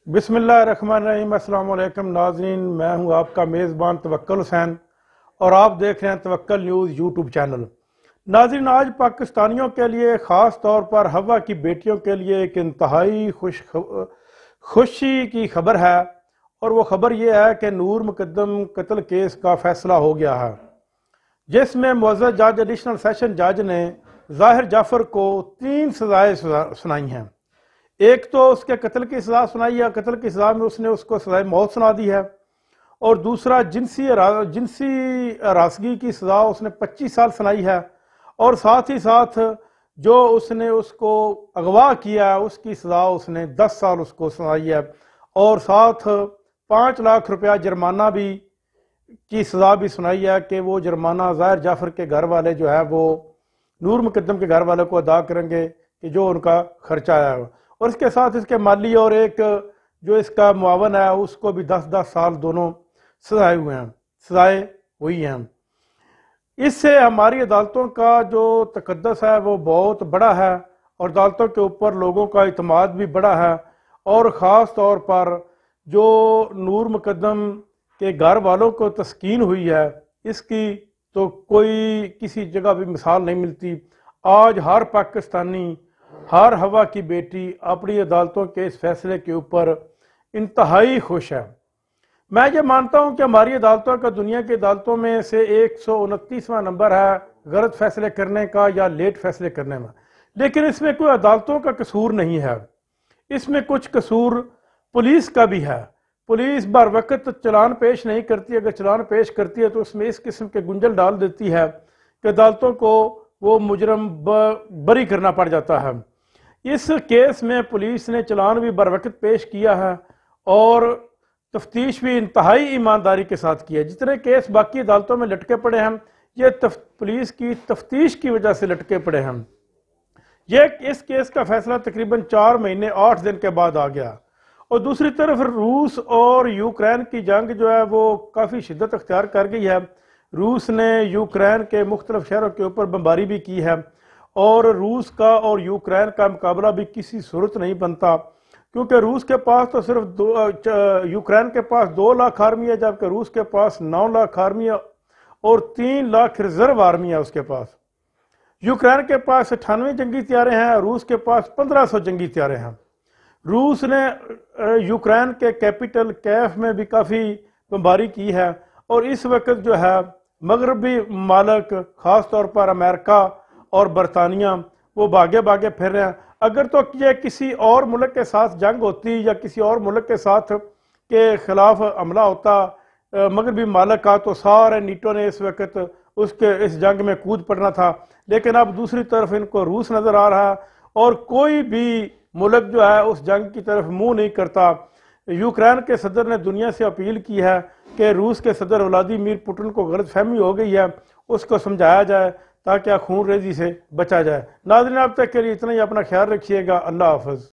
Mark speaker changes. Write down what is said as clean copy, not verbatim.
Speaker 1: बिस्मिल्लाहिर्रहमानिर्रहीम। अस्सलाम वालेकुम नाज़रीन, मैं हूं आपका मेज़बान तवक्कुल हुसैन और आप देख रहे हैं तवक्कुल न्यूज़ यूट्यूब चैनल। नाज़रीन, आज पाकिस्तानियों के लिए ख़ास तौर पर हवा की बेटियों के लिए एक इंतहाई खुशी की खबर है, और वो खबर ये है कि नूर मुकद्दम कत्ल केस का फ़ैसला हो गया है, जिसमें मुअज़्ज़ज़ जज एडिशनल सेशन जज ने ज़ाहिर जाफ़र को 3 सज़ाएँ सुनाई हैं। एक तो उसके कत्ल की सज़ा सुनाई है, कत्ल की सज़ा में उसने उसको सज़ाए मौत सुना दी है, और दूसरा जिनसी हरासगी की सज़ा उसने 25 साल सुनाई है, और साथ ही साथ जो उसने उसको अगवा किया उसकी सज़ा उसने 10 साल उसको सुनाई है, और साथ 5 लाख रुपया जुर्माना भी की सज़ा भी सुनाई है कि वो जुर्माना ज़ाहिर जाफ़र के घर वाले जो है वो नूर मुकद्दम के घर वालों को अदा करेंगे कि जो उनका खर्चा आया है, और इसके साथ इसके माली और एक जो इसका मुआवन है उसको भी 10-10 साल दोनों सजाए हुई हैं। इससे हमारी अदालतों का जो तकद्दस है वो बहुत बड़ा है, और अदालतों के ऊपर लोगों का इत्मीनान भी बड़ा है, और ख़ास तौर पर जो नूर मुकद्दम के घर वालों को तस्कीन हुई है इसकी तो कोई किसी जगह भी मिसाल नहीं मिलती। आज हर पाकिस्तानी, हर हवा की बेटी अपनी अदालतों के इस फैसले के ऊपर इंतहाई खुश है। मैं ये मानता हूँ कि हमारी अदालतों का दुनिया की अदालतों में से 129वां नंबर है गलत फैसले करने का या लेट फैसले करने में, लेकिन इसमें कोई अदालतों का कसूर नहीं है, इसमें कुछ कसूर पुलिस का भी है। पुलिस बर वक्त चलान पेश नहीं करती, अगर चलान पेश करती है तो उसमें इस किस्म के गुंजल डाल देती है कि अदालतों को वो मुजरम बरी करना पड़ जाता है। इस केस में पुलिस ने चलान भी बर वक्त पेश किया है और तफ्तीश भी इंतहाई ईमानदारी के साथ किया है। जितने केस बाकी अदालतों में लटके पड़े हैं ये पुलिस की तफ्तीश की वजह से लटके पड़े हैं। इस केस का फैसला तकरीबन 4 महीने 8 दिन के बाद आ गया। और दूसरी तरफ रूस और यूक्रेन की जंग जो है वो काफ़ी शिद्दत अख्तियार कर गई है। रूस ने यूक्रेन के मुख्तलिफ शहरों के ऊपर बमबारी भी की है, और रूस का और यूक्रेन का मुकाबला भी किसी सूरत नहीं बनता, क्योंकि रूस के पास तो सिर्फ यूक्रेन के पास 2 लाख आर्मी है, जबकि रूस के पास 9 लाख आर्मी है और 3 लाख रिजर्व आर्मी है उसके पास। यूक्रेन के पास 98 जंगी त्यारे हैं, रूस के पास 1500 जंगी त्यारे हैं। रूस ने यूक्रेन के कैपिटल कैफ में भी काफ़ी बमबारी की है, और इस वक्त जो है मगरबी ममालिक ख़ास तौर पर अमेरिका और बरतानिया वो भागे भागे फिर रहे हैं। अगर तो ये किसी और मुल्क के साथ जंग होती या किसी और मुल्क के साथ के ख़िलाफ़ हमला होता मगरबी ममालिक का, तो सारे नीटो ने इस वक्त उसके इस जंग में कूद पड़ना था। लेकिन अब दूसरी तरफ इनको रूस नज़र आ रहा है, और कोई भी मुल्क जो है उस जंग की तरफ मुंह नहीं करता। यूक्रेन के सदर ने दुनिया से अपील की है कि रूस के सदर व्लादिमीर पुतिन को गलतफहमी हो गई है, उसको समझाया जाए ताकि खून रेजी से बचा जाए। नाज़रीन, अब तक के लिए इतना ही। अपना ख्याल रखिएगा। अल्लाह हाफ़िज़।